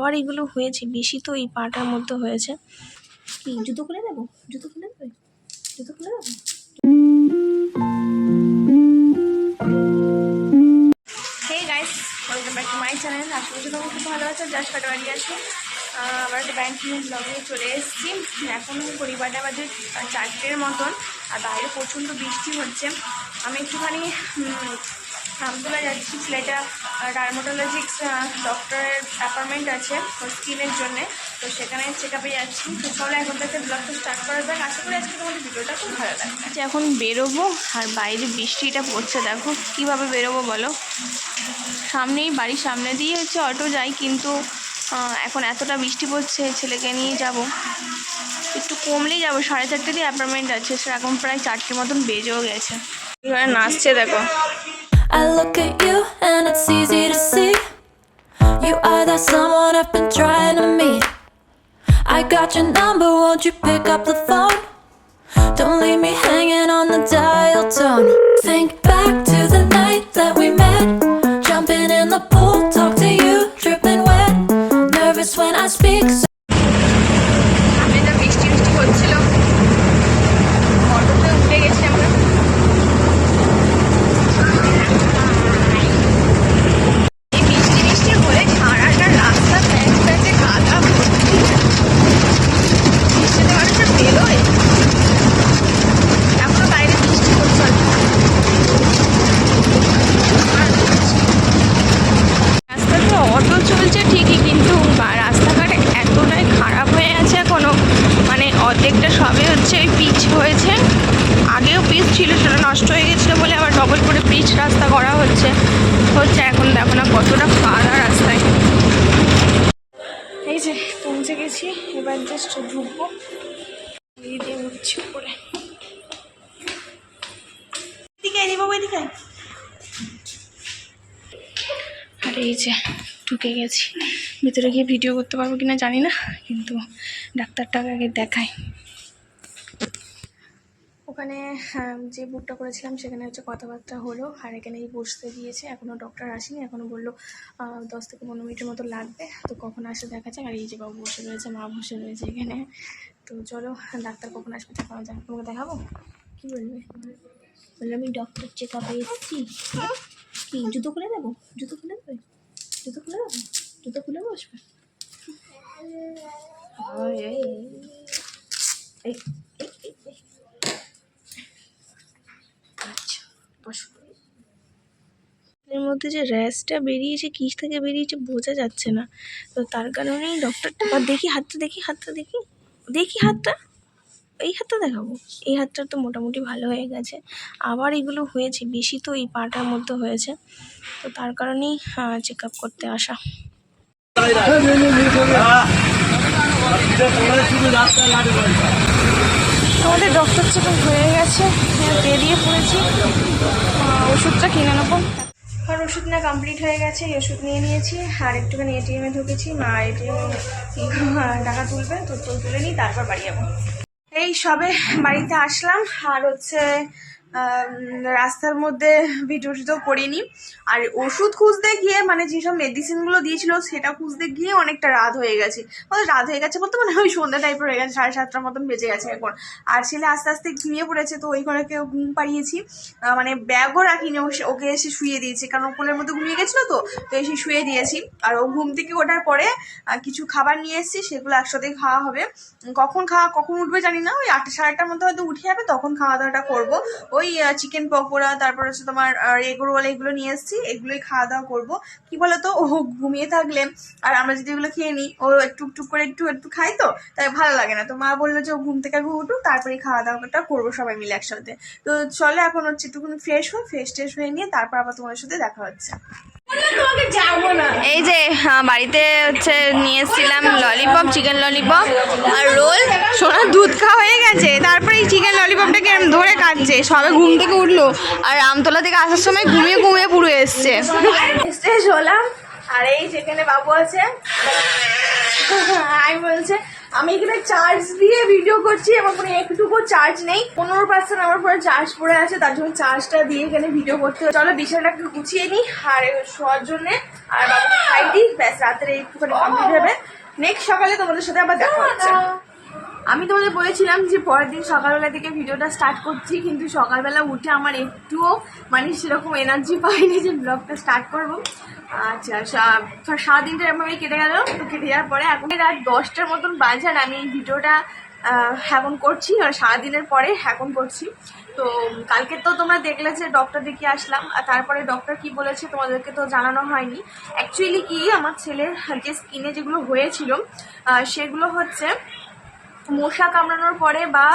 আবার এগুলো হয়েছে বেশি, তো এই পাটার মধ্যে হয়েছে। কি জুতো খুলে দেবো? জুতো খুলে দেবে? জুতো খুলে দেবো? Hey guys, welcome back to my channel. আশা করি তোমরা খুব ভালো আছো। জাস্ট কাটাবাড়ি আছি, আবার একটা ব্যাংকিং ব্লগে চলে এসেছি। এখন পরিবারটা বাজে 4টের মতন, আর বাইরে প্রচণ্ড বৃষ্টি হচ্ছে। আমি একটুখানি আমতলা যাচ্ছি, ছেলেটা ডার্মাটোলজিক্স ডক্টরের অ্যাপয়েন্টমেন্ট আছে ওর স্কিনের জন্যে, তো সেখানে চেক আপে যাচ্ছি। তো চলো এখন থেকে ব্লগটা স্টার্ট করা যাক। আশা করি আজকে তোমাদের ভিডিওটা খুব ভালো লাগবে। আচ্ছা, এখন বেরোবো আর বাইরে বৃষ্টিটা পড়ছে, দেখো কীভাবে বেরোবো বলো। সামনেই, বাড়ির সামনে দিয়ে হচ্ছে অটো যায়, কিন্তু এখন এতটা বৃষ্টি পড়ছে, ছেলেকে নিয়ে যাব, একটু কমলেই যাবো। 4:30 দিয়ে অ্যাপয়েন্টমেন্ট আছে, সে এখন প্রায় 4টে মতন বেজেও গেছে। নাচছে দেখো। I look at you and it's easy to see you are that someone I've been trying to meet. I got your number, won't you pick up the phone? Don't leave me hanging on the dial tone. Think back to the night that we met, jumping in the pool, talk to you, dripping wet, nervous when I speak. বৃষ্টি হচ্ছিল, অটোতে উঠে গেছি আমরা। বৃষ্টি হলে সারাটা রাস্তা প্যাচে কাদা ভর্তি। বৃষ্টিতে মানুষের বেরোয়, এখনো বাইরে বৃষ্টি হচ্ছে। রাস্তাতে অটো চলছে ঠিকই, কিন্তু রাস্তাঘাট এতটাই খারাপ হয়ে আছে এখনো, মানে অর্ধেকটা সবে হচ্ছে ওই পিচ হয়েছে, আগেও পিচ ছিল, সেটা নষ্ট হয়ে গেছিলো বলে আবার ডবল করে পিচ রাস্তা করা হচ্ছে। এখন দেখো না কতটা কাদা রাস্তায়। এই যে পৌঁছে গেছি, এবার জাস্ট ঢুকবো, এই দিয়ে উঠছি উপরে। এদিকে এদিকে এদিকে। আর এই যে ঢুকে গেছি, ভিতরে গিয়ে ভিডিও করতে পারবো কিনা জানি না, কিন্তু ডাক্তারটাকে আগে দেখাই। ওখানে যে বুকটা করেছিলাম সেখানে হচ্ছে কথাবার্তা হলো, আর এখানেই বসতে দিয়েছে। এখনও ডক্টর আসেনি, এখনও বললো 10 থেকে 15 মিনিটের মতো লাগবে, তো কখন আসে দেখা যাক। আর এই যে বাবু বসে রয়েছে, মা বসে রয়েছে এখানে। তো চলো, ডাক্তার কখন আসবে দেখানো যাক। তোমাকে দেখাবো? কী বলবে? বললো আমি ডক্টর চেক আপে এসেছি। কি জুতো খুলে দেবো? জুতো খুলে দেবে? জুতো খুলে দেবো? জুতো খুলে বসবে? আচ্ছা বসো। এর মধ্যে যে র্যাশটা বেরিয়েছে, কিস থেকে বেরিয়েছে বোঝা যাচ্ছে না, তো তার কারণেই ডক্টরটা। দেখি হাতটা, দেখি হাতটা, দেখি দেখি হাতটা, এই হাতটা দেখাবো। এই হাতটা তো মোটামুটি ভালো হয়ে গেছে, আবার এগুলো হয়েছে বেশি, তো এই পাটার মধ্যে হয়েছে, তো তার কারণেই চেক আপ করতে আসা। আমাদের ডক্টর চেক আপ হয়ে গেছে, বেরিয়ে পড়েছি, ওষুধটা কিনে নেবো। আর ওষুধ না কমপ্লিট হয়ে গেছে, এই ওষুধ নিয়ে নিয়েছি। আর একটুখানি এটিএমে ঢুকেছি, মা এটিএমে টাকা তুলবে, তো তুলে নিই, তারপর বাড়ি যাবো। এই সবে বাড়িতে আসলাম, আর হচ্ছে রাস্তার মধ্যে ভিডিও টিডিও করিনি। আর ওষুধ খুঁজতে গিয়ে, মানে যেসব মেডিসিনগুলো দিয়েছিল সেটা খুঁজতে গিয়ে অনেকটা রাত হয়ে গেছে। রাত হয়ে গেছে বলতে মানে ওই সন্ধ্যা টাইপের হয়ে গেছে, 7:30টার মতন বেজে গেছে এখন। আর ছেলে আস্তে আস্তে ঘুমিয়ে পড়েছে, তো ওই ঘরে কেউ ঘুম পাড়িয়েছি, মানে ব্যাগও রাখিনি, ওকে এসে শুয়ে দিয়েছি, কারণ কোলের মধ্যে ঘুমিয়ে গেছিলো, তো এসে শুয়ে দিয়েছি। আর ও ঘুম থেকে ওঠার পরে কিছু খাবার নিয়ে এসেছি, সেগুলো একসাথেই খাওয়া হবে। কখন উঠবে জানি না, ওই 8টা 8:30টার মধ্যে হয়তো উঠে যাবে, তখন খাওয়া দাওয়াটা করবো। ওই চিকেন পকোড়া, তারপর হচ্ছে তোমার এগ রোল, এগুলো নিয়ে এসেছি, এগুলোই খাওয়া দাওয়া করবো। কি বলতো, ও ঘুমিয়ে থাকলে আর আমরা যদি এগুলো খেয়ে নিই, ও একটু করে একটু খাই, তো তাই ভালো লাগে না। তো মা বললো যে ও ঘুম থেকে উঠুক, তারপরে খাওয়া দাওয়াটা করবো সবাই মিলে একসাথে। তো চলো এখন হচ্ছে একটুখানি ফ্রেশ ট্রেশ হয়ে নিয়ে তারপর আবার তোমাদের সাথে দেখা হচ্ছে। এই যে বাড়িতে হচ্ছে নিয়ে এসেছিলাম ললিপপ, চিকেন ললিপপ আর রোল। সোনার দুধ খাওয়া হয়ে গেছে, তারপরে এই চিকেন ললিপপটাকে ধরে কাটছে, সবে ঘুম থেকে উঠলো, আর আমতলা থেকে আসার সময় ঘুমিয়ে পুরো এসছে। ফ্রেশ হলাম, আর এই যেখানে বাবু আছে আমি বলছে আমি এখানে চার্জ দিয়ে ভিডিও করছি, আমার কোনো একটুকু চার্জ নেই, 15% আমার পরে চার্জ পড়ে আছে, তার জন্য চার্জটা দিয়ে এখানে ভিডিও করতে হবে। চলো বিছানাটা গুছিয়ে নিই আর শোয়ার জন্যে, আর বাবুকে খাই দিই, ব্যাস রাত্রে একটুখানি কমপ্লিট হবে। নেক্সট সকালে তোমাদের সাথে আবার দেখা হচ্ছে। আমি তোমাদের বলেছিলাম যে পরের দিন সকালবেলা থেকে ভিডিওটা স্টার্ট করছি, কিন্তু সকালবেলা উঠে আমার একটুও মানে সেরকম এনার্জি পাইনি যে ব্লগটা স্টার্ট করবো। আচ্ছা সারাদিনটা এরকমভাবেই কেটে গেল। তো কেটে যাওয়ার পরে এখন রাত 10টার মতন বাজে, আর আমি এই ভিডিওটা এখন করছি, আর সারাদিনের পরে এখন করছি। তো কালকে তো তোমরা দেখলে যে ডক্টর দেখিয়ে আসলাম, আর তারপরে ডক্টর কি বলেছে তোমাদেরকে তো জানানো হয়নি। অ্যাকচুয়ালি কি আমার ছেলের যে স্কিনে যেগুলো হয়েছিল সেগুলো হচ্ছে মশা কামড়ানোর পরে বা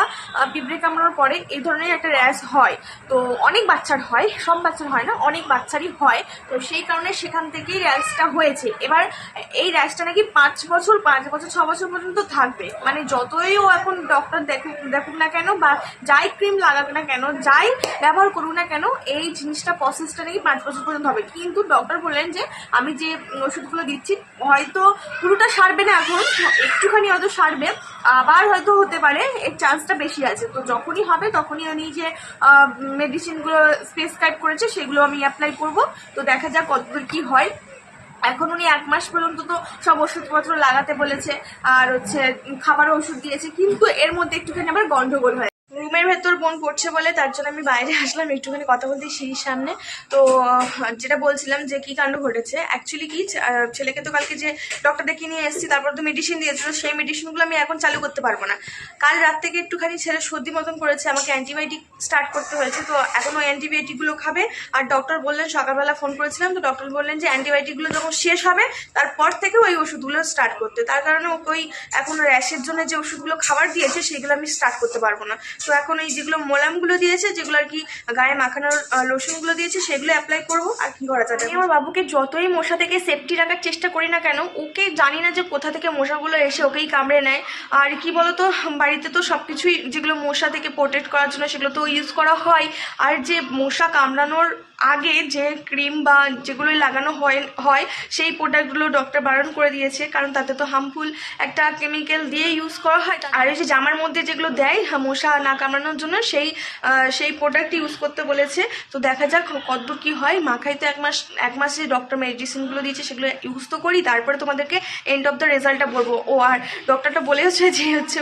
পিঁপড়ে কামড়ানোর পরে এই ধরনের একটা র্যাশ হয়। তো অনেক বাচ্চার হয়, সব বাচ্চার হয় না, অনেক বাচ্চারই হয়। তো সেই কারণে সেখান থেকেই র্যাশটা হয়েছে। এবার এই র্যাশটা নাকি 5 বছর 6 বছর পর্যন্ত থাকবে, মানে যতই ও এখন ডক্টর দেখুক না কেন বা যাই ক্রিম লাগাক না কেন, যাই ব্যবহার করুক না কেন, এই জিনিসটা প্রসেসটা নাকি 5 বছর পর্যন্ত হবে। কিন্তু ডক্টর বললেন যে আমি যে ওষুধগুলো দিচ্ছি হয়তো পুরোটা সারবে না, এখন একটুখানি হয়তো সারবে, আবার হয়তো হতে পারে, এর চান্সটা বেশি আছে। তো যখনই হবে তখনই উনি যে মেডিসিনগুলো প্রেসক্রাইব করেছে সেগুলো আমি অ্যাপ্লাই করব। তো দেখা যাক কতদূর কি হয়। এখন উনি 1 মাস পর্যন্ত তো সব ওষুধপত্র লাগাতে বলেছে, আর হচ্ছে খাবারও ওষুধ দিয়েছে, কিন্তু এর মধ্যে একটুখানি আবার গন্ডগোল হয়। রুমের ভেতর বোন পড়ছে বলে তার জন্য আমি বাইরে আসলাম একটুখানি কথা বলতে সিঁড়ির সামনে। তো যেটা বলছিলাম যে কি কাণ্ড ঘটেছে, অ্যাকচুয়ালি কি ছেলেকে তো কালকে যে ডক্টর দেখিয়ে নিয়ে এসেছি, তারপর তো মেডিসিন দিয়েছিল, সেই মেডিসিনগুলো আমি এখন চালু করতে পারবো না। কাল রাত থেকে একটুখানি ছেলে সর্দি মতন করেছে, আমাকে অ্যান্টিবায়োটিক স্টার্ট করতে হয়েছে। তো এখন ওই অ্যান্টিবায়োটিকগুলো খাবে, আর ডক্টর বললেন, সকালবেলা ফোন করেছিলাম, তো ডক্টর বললেন যে অ্যান্টিবায়োটিকগুলো যখন শেষ হবে তারপর থেকে ওই ওষুধগুলো স্টার্ট করতে। তার কারণে ওকে ওই এখন র্যাশের জন্য যে ওষুধগুলো খাবার দিয়েছে সেগুলো আমি স্টার্ট করতে পারবো না। তো এখন এই যেগুলো মোলামগুলো দিয়েছে, যেগুলো আর কি গায়ে মাখানোর লোশনগুলো দিয়েছে, সেগুলো অ্যাপ্লাই করবো। আর কি করা যাবে, আমার বাবুকে যতই মশা থেকে সেফটি রাখার চেষ্টা করি না কেন, ওকে জানি না যে কোথা থেকে মশাগুলো এসে ওকেই কামড়ে নেয়। আর কি বলতো, বাড়িতে তো সব কিছুই যেগুলো মশা থেকে প্রোটেক্ট করার জন্য সেগুলো তো ইউজ করা হয়। আর যে মশা কামড়ানোর আগে যে ক্রিম বা যেগুলোই লাগানো হয় সেই প্রোডাক্টগুলো ডক্টর বারণ করে দিয়েছে, কারণ তাতে তো হার্মফুল একটা কেমিক্যাল দিয়ে ইউজ করা হয়। আর এই যে জামার মধ্যে যেগুলো দেয় মশা না কামড়ানোর জন্য সেই প্রোডাক্ট ইউজ করতে বলেছে। তো দেখা যাক কতদূর কি হয়। মাখাই তো 1 মাসে ডক্টর মেডিসিনগুলো দিয়েছে, সেগুলো ইউজ তো করি, তারপরে তোমাদেরকে এন্ড অফ দ্য রেজাল্টটা বলবো। ও আর ডক্টরটা বলেছে যে হচ্ছে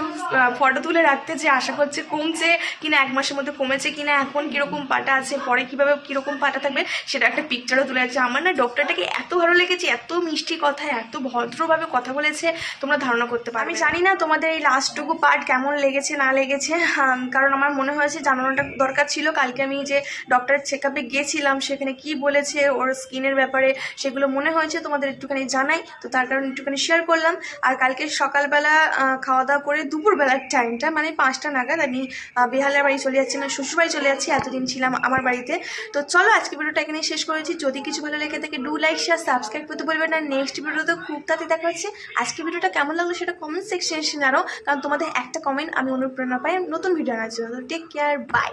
ফটো তুলে রাখতে, যে আশা করছে কমছে কিনা, 1 মাসের মধ্যে কমেছে কিনা, এখন কিরকম পাটা আছে, পরে কিভাবে কিরকম পাটা থাকবে সেটা একটা পিকচারও তুলে রাখছে। আমার না ডক্টরটাকে এত ভালো লেগেছে, এত মিষ্টি কথায় এত ভদ্রভাবে কথা বলেছে, তোমরা ধারণা করতে পারবে। আমি জানি না তোমাদের এই লাস্টটুকু পার্ট কেমন লেগেছে না লেগেছে, কারণ আমার মনে হয়েছে জানানোটা দরকার ছিল। কালকে আমি যে ডক্টরের চেক আপে গিয়েছিলাম সেখানে কি বলেছে ওর স্কিনের ব্যাপারে, সেগুলো মনে হয়েছে তোমাদের একটুখানি জানাই, তো তার কারণে একটুখানি শেয়ার করলাম। আর কালকে সকালবেলা খাওয়া দাওয়া করে দুপুরবেলার টাইমটা মানে 5টা নাগাদ আমি বেহালার বাড়ি চলে যাচ্ছি, মানে শ্বশুরবাড়ি চলে যাচ্ছি, এতদিন ছিলাম আমার বাড়িতে। তো চলো আজকে ভিডিওটা এখানে শেষ করেছি। যদি কিছু ভালো লেগে থাকে ডু লাইক শেয়ার সাবস্ক্রাইব করতে বলবেন না। নেক্সট ভিডিওতে খুব তাড়াতাড়ি দেখা হচ্ছে। আজকে ভিডিওটা কেমন লাগলো সেটা কমেন্ট সেকশনে জানাও, কারণ তোমাদের একটা কমেন্ট আমি অনুপ্রেরণা পাই নতুন ভিডিও আনার জন্য। Take care, by.